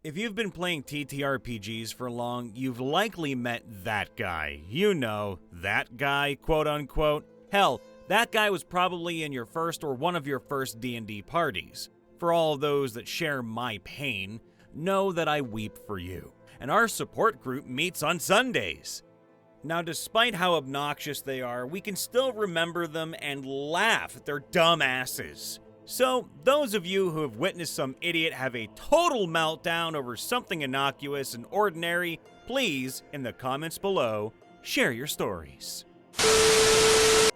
If you've been playing TTRPGs for long, you've likely met that guy. You know, that guy, quote unquote. Hell, that guy was probably in your first or one of your first D&D parties. For all of those that share my pain, know that I weep for you. And our support group meets on Sundays. Now, despite how obnoxious they are, we can still remember them and laugh at their dumb asses. So, those of you who have witnessed some idiot have a total meltdown over something innocuous and ordinary, please, in the comments below, share your stories.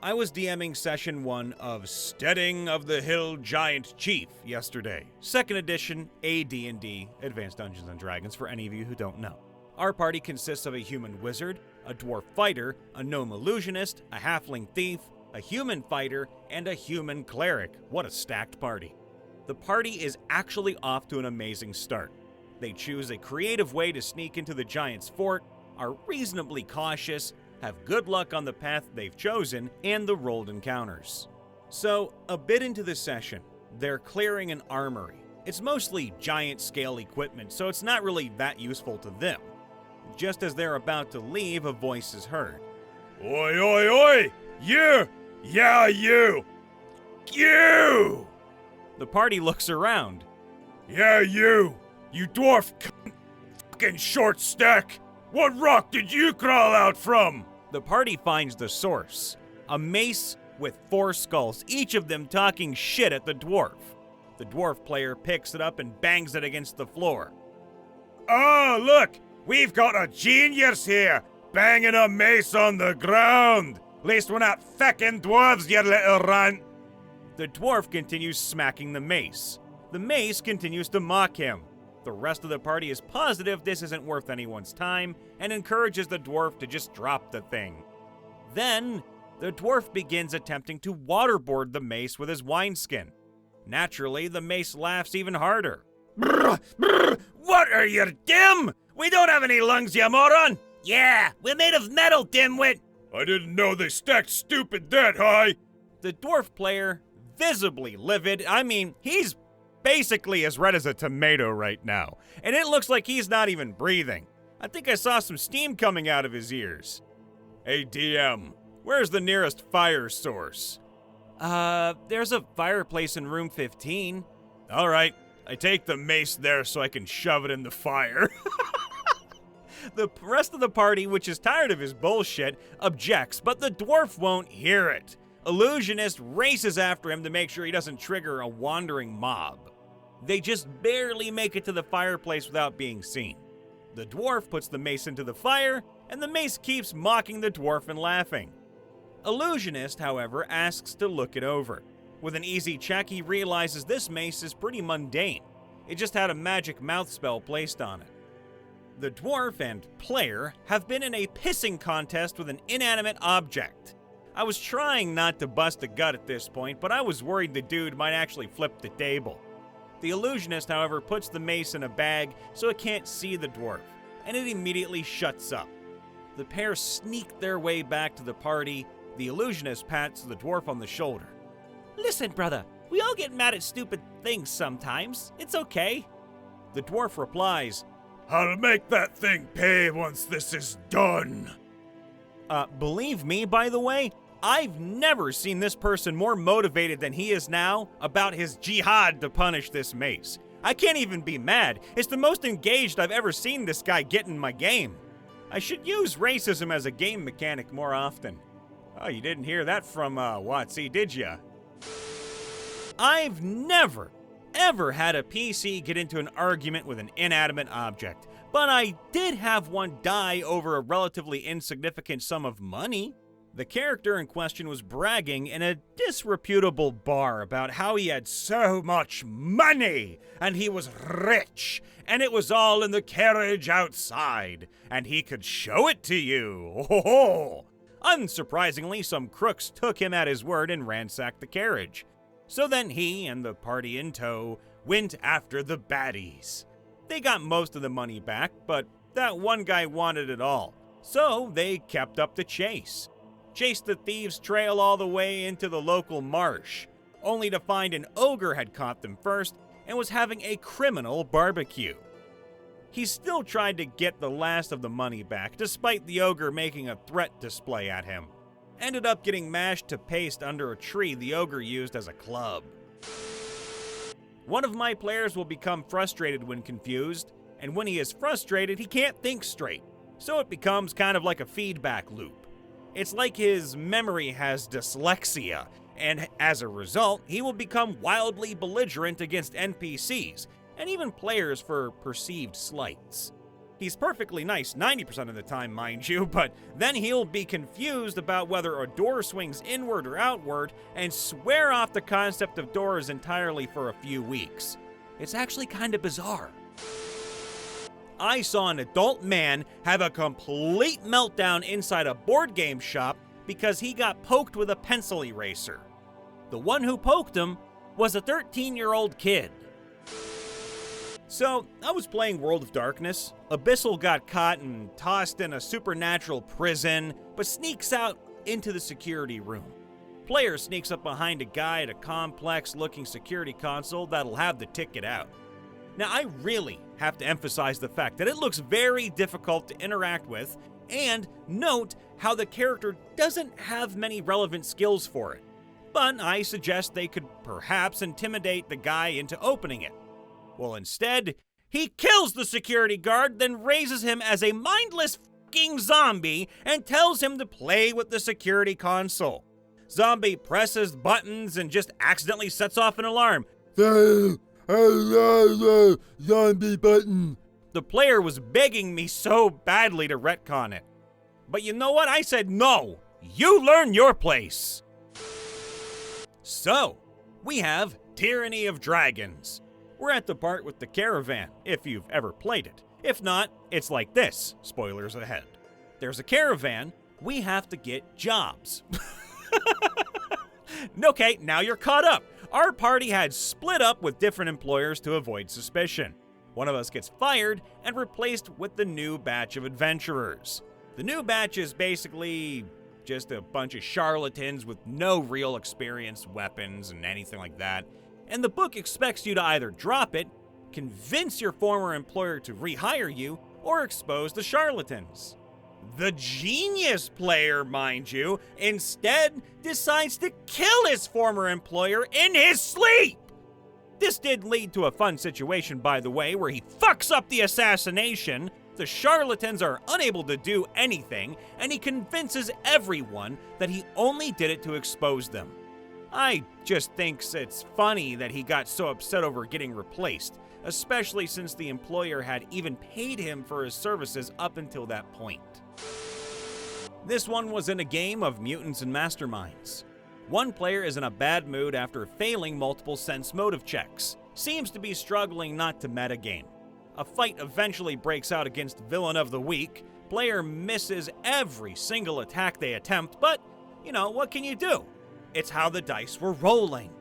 I was DMing session 1 of Steading of the Hill Giant Chief yesterday. 2nd edition AD&D, Advanced Dungeons & Dragons, for any of you who don't know. Our party consists of a human wizard, a dwarf fighter, a gnome illusionist, a halfling thief, a human fighter, and a human cleric. What a stacked party. The party is actually off to an amazing start. They choose a creative way to sneak into the giant's fort, are reasonably cautious, have good luck on the path they've chosen, and the rolled encounters. So, a bit into the session, they're clearing an armory. It's mostly giant scale equipment, so it's not really that useful to them. Just as they're about to leave, a voice is heard. Oi, oi, oi! You! Yeah, you! You! The party looks around. Yeah, you! You dwarf fucking short stack! What rock did you crawl out from? The party finds the source. A mace with 4 skulls, each of them talking shit at the dwarf. The dwarf player picks it up and bangs it against the floor. Oh, look! We've got a genius here! Banging a mace on the ground! Least we're not feckin' dwarves, you little runt! The dwarf continues smacking the mace. The mace continues to mock him. The rest of the party is positive this isn't worth anyone's time and encourages the dwarf to just drop the thing. Then, the dwarf begins attempting to waterboard the mace with his wineskin. Naturally, the mace laughs even harder. Brr, brr, what are you, dim? We don't have any lungs, you moron! Yeah, we're made of metal, dimwit! I didn't know they stacked stupid that high! The dwarf player, visibly livid, I mean, he's basically as red as a tomato right now, and it looks like he's not even breathing. I think I saw some steam coming out of his ears. Hey, DM, where's the nearest fire source? There's a fireplace in room 15. Alright, I take the mace there so I can shove it in the fire. The rest of the party, which is tired of his bullshit, objects, but the dwarf won't hear it. Illusionist races after him to make sure he doesn't trigger a wandering mob. They just barely make it to the fireplace without being seen. The dwarf puts the mace into the fire, and the mace keeps mocking the dwarf and laughing. Illusionist, however, asks to look it over. With an easy check, he realizes this mace is pretty mundane. It just had a magic mouth spell placed on it. The dwarf and player have been in a pissing contest with an inanimate object. I was trying not to bust a gut at this point, but I was worried the dude might actually flip the table. The illusionist, however, puts the mace in a bag so it can't see the dwarf, and it immediately shuts up. The pair sneak their way back to the party. The illusionist pats the dwarf on the shoulder. Listen, brother, we all get mad at stupid things sometimes. It's okay. The dwarf replies, I'll make that thing pay once this is done. Believe me, by the way, I've never seen this person more motivated than he is now about his jihad to punish this mace. I can't even be mad. It's the most engaged I've ever seen this guy get in my game. I should use racism as a game mechanic more often. Oh, you didn't hear that from, Watsy, did ya? I've never, ever had a PC get into an argument with an inanimate object, but I did have one die over a relatively insignificant sum of money. The character in question was bragging in a disreputable bar about how he had so much money, and he was rich, and it was all in the carriage outside, and he could show it to you. Oh! Unsurprisingly, some crooks took him at his word and ransacked the carriage. So then he and the party in tow went after the baddies. They got most of the money back, but that one guy wanted it all, so they kept up the chase. Chased the thieves' trail all the way into the local marsh, only to find an ogre had caught them first and was having a criminal barbecue. He still tried to get the last of the money back, despite the ogre making a threat display at him. Ended up getting mashed to paste under a tree the ogre used as a club. One of my players will become frustrated when confused, and when he is frustrated, he can't think straight, so it becomes kind of like a feedback loop. It's like his memory has dyslexia, and as a result, he will become wildly belligerent against NPCs, and even players for perceived slights. He's perfectly nice 90% of the time, mind you, but then he'll be confused about whether a door swings inward or outward and swear off the concept of doors entirely for a few weeks. It's actually kind of bizarre. I saw an adult man have a complete meltdown inside a board game shop because he got poked with a pencil eraser. The one who poked him was a 13-year-old kid. So, I was playing World of Darkness. Abyssal got caught and tossed in a supernatural prison, but sneaks out into the security room. Player sneaks up behind a guy at a complex-looking security console that'll have the ticket out. Now, I really have to emphasize the fact that it looks very difficult to interact with, and note how the character doesn't have many relevant skills for it. But I suggest they could perhaps intimidate the guy into opening it. Well, instead, he kills the security guard, then raises him as a mindless fucking zombie and tells him to play with the security console. Zombie presses buttons and just accidentally sets off an alarm. Zombie button. The player was begging me so badly to retcon it. But you know what? I said no. You learn your place. So, we have Tyranny of Dragons. We're at the part with the caravan, if you've ever played it. If not, it's like this. Spoilers ahead. There's a caravan. We have to get jobs. Okay, now you're caught up. Our party had split up with different employers to avoid suspicion. One of us gets fired and replaced with the new batch of adventurers. The new batch is basically just a bunch of charlatans with no real experience, weapons, and anything like that. And the book expects you to either drop it, convince your former employer to rehire you, or expose the charlatans. The genius player, mind you, instead decides to kill his former employer in his sleep! This did lead to a fun situation, by the way, where he fucks up the assassination, the charlatans are unable to do anything, and he convinces everyone that he only did it to expose them. I just think it's funny that he got so upset over getting replaced, especially since the employer had even paid him for his services up until that point. This one was in a game of mutants and masterminds. One player is in a bad mood after failing multiple sense motive checks, seems to be struggling not to metagame. A fight eventually breaks out against Villain of the Week. Player misses every single attack they attempt, but, you know, what can you do? It's how the dice were rolling.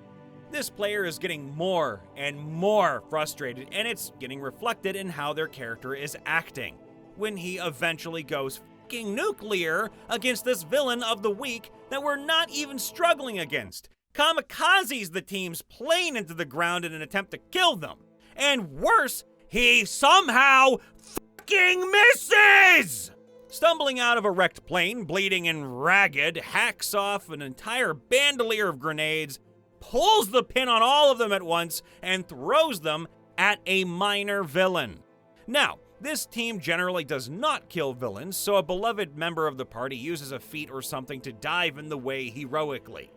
This player is getting more and more frustrated, and it's getting reflected in how their character is acting. When he eventually goes fucking nuclear against this Villain of the Week that we're not even struggling against. Kamikazes the team's plane into the ground in an attempt to kill them. And worse, he somehow fucking misses! Stumbling out of a wrecked plane, bleeding and ragged, hacks off an entire bandolier of grenades, pulls the pin on all of them at once, and throws them at a minor villain. Now, this team generally does not kill villains, so a beloved member of the party uses a feat or something to dive in the way heroically.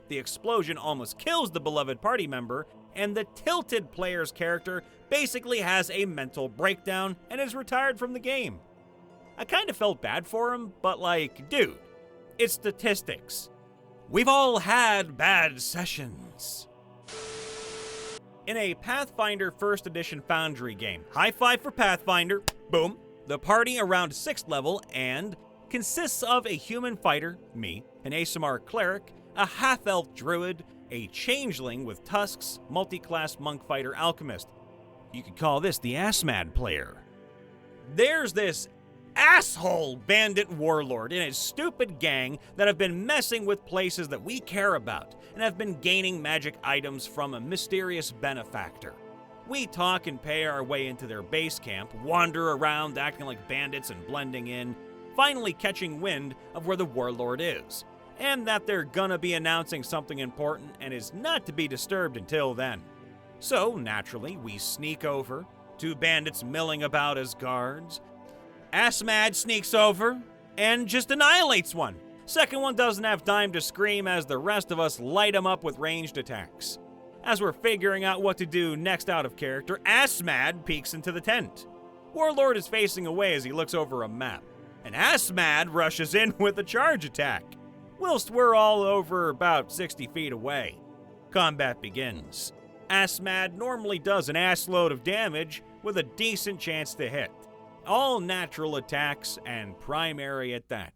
The explosion almost kills the beloved party member, and the tilted player's character basically has a mental breakdown and is retired from the game. I kind of felt bad for him, but like, dude, it's statistics. We've all had bad sessions. In a Pathfinder 1st Edition Foundry game, high five for Pathfinder, boom, the party around 6th level and consists of a human fighter, me, an Aasimar cleric, a half-elf druid, a changeling with tusks, multi-class monk fighter alchemist. You could call this the assmad player. There's this asshole bandit warlord and his stupid gang that have been messing with places that we care about and have been gaining magic items from a mysterious benefactor. We talk and pay our way into their base camp, wander around acting like bandits and blending in, finally catching wind of where the warlord is, and that they're gonna be announcing something important and is not to be disturbed until then. So, naturally, we sneak over, two bandits milling about as guards. Assmad sneaks over and just annihilates one. Second one doesn't have time to scream as the rest of us light him up with ranged attacks. As we're figuring out what to do next out of character, Assmad peeks into the tent. Warlord is facing away as he looks over a map, and Assmad rushes in with a charge attack, whilst we're all over about 60 feet away. Combat begins. Assmad normally does an assload of damage with a decent chance to hit. All natural attacks and primary at that.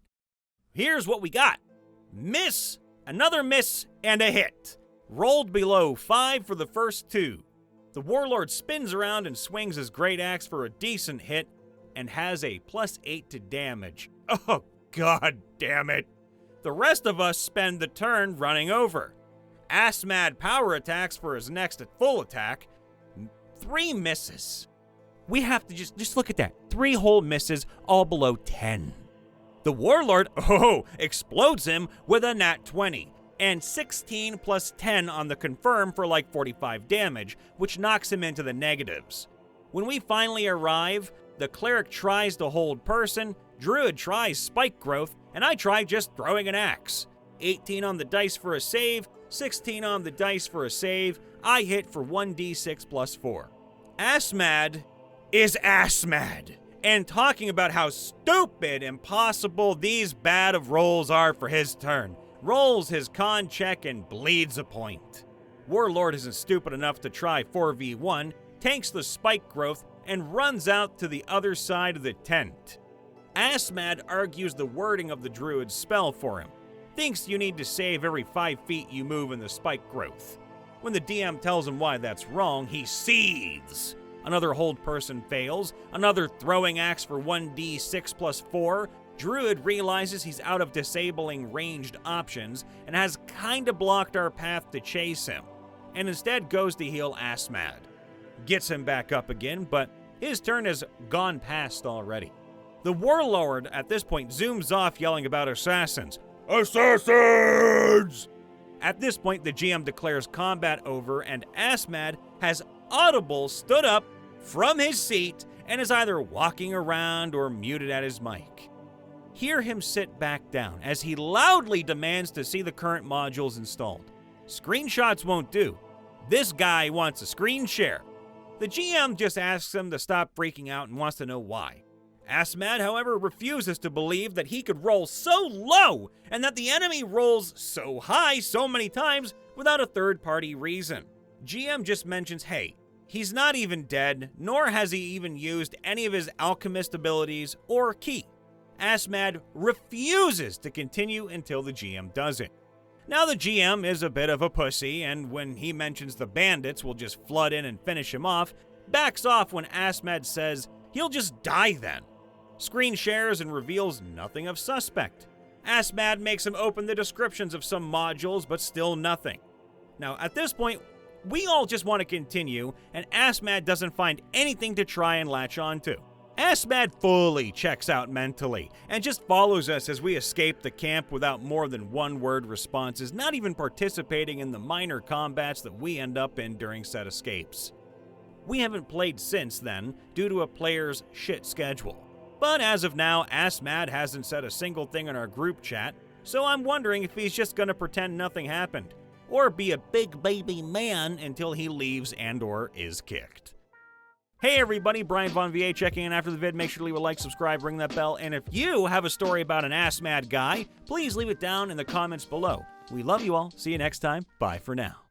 Here's what we got. Miss, another miss, and a hit. Rolled below 5 for the first two. The warlord spins around and swings his great axe for a decent hit and has a +8 to damage. Oh, god damn it. The rest of us spend the turn running over. Assmad power attacks for his next full attack. 3 misses. We have to just look at that. 3 whole misses, all below 10. The warlord, explodes him with a nat 20. And 16 plus 10 on the confirm for like 45 damage, which knocks him into the negatives. When we finally arrive, the cleric tries to hold person, druid tries spike growth, and I try just throwing an axe. 18 on the dice for a save, 16 on the dice for a save, I hit for 1d6 plus 4. Assmad is Assmad, and talking about how stupid impossible these bad of rolls are for his turn. Rolls his con check and bleeds a point. Warlord isn't stupid enough to try 4v1, tanks the spike growth, and runs out to the other side of the tent. Assmad argues the wording of the druid's spell for him. Thinks you need to save every 5 feet you move in the spike growth. When the DM tells him why that's wrong, he seethes. Another hold person fails, another throwing axe for 1d6 plus 4, Druid realizes he's out of disabling ranged options and has kinda blocked our path to chase him, and instead goes to heal Assmad. Gets him back up again, but his turn has gone past already. The warlord at this point zooms off yelling about assassins. Assassins! At this point, the GM declares combat over, and Assmad has audible stood up from his seat and is either walking around or muted at his mic. Hear him sit back down as he loudly demands to see the current modules installed. Screenshots won't do. This guy wants a screen share. The GM just asks him to stop freaking out and wants to know why. Assmad, however, refuses to believe that he could roll so low and that the enemy rolls so high so many times without a third-party reason. GM just mentions, hey, he's not even dead, nor has he even used any of his alchemist abilities or ki. Assmad refuses to continue until the GM does it. Now the GM is a bit of a pussy, and when he mentions the bandits will just flood in and finish him off, backs off when Assmad says he'll just die then. Screen shares and reveals nothing of suspect. Assmad makes him open the descriptions of some modules, but still nothing. Now at this point, we all just want to continue, and Assmad doesn't find anything to try and latch onto. Assmad fully checks out mentally, and just follows us as we escape the camp without more than one-word responses, not even participating in the minor combats that we end up in during said escapes. We haven't played since then, due to a player's shit schedule. But as of now, Assmad hasn't said a single thing in our group chat, so I'm wondering if he's just gonna pretend nothing happened, or be a big baby man until he leaves and/or is kicked. Hey everybody, Brian Von VA checking in after the vid. Make sure to leave a like, subscribe, ring that bell, and if you have a story about an Assmad guy, please leave it down in the comments below. We love you all. See you next time. Bye for now.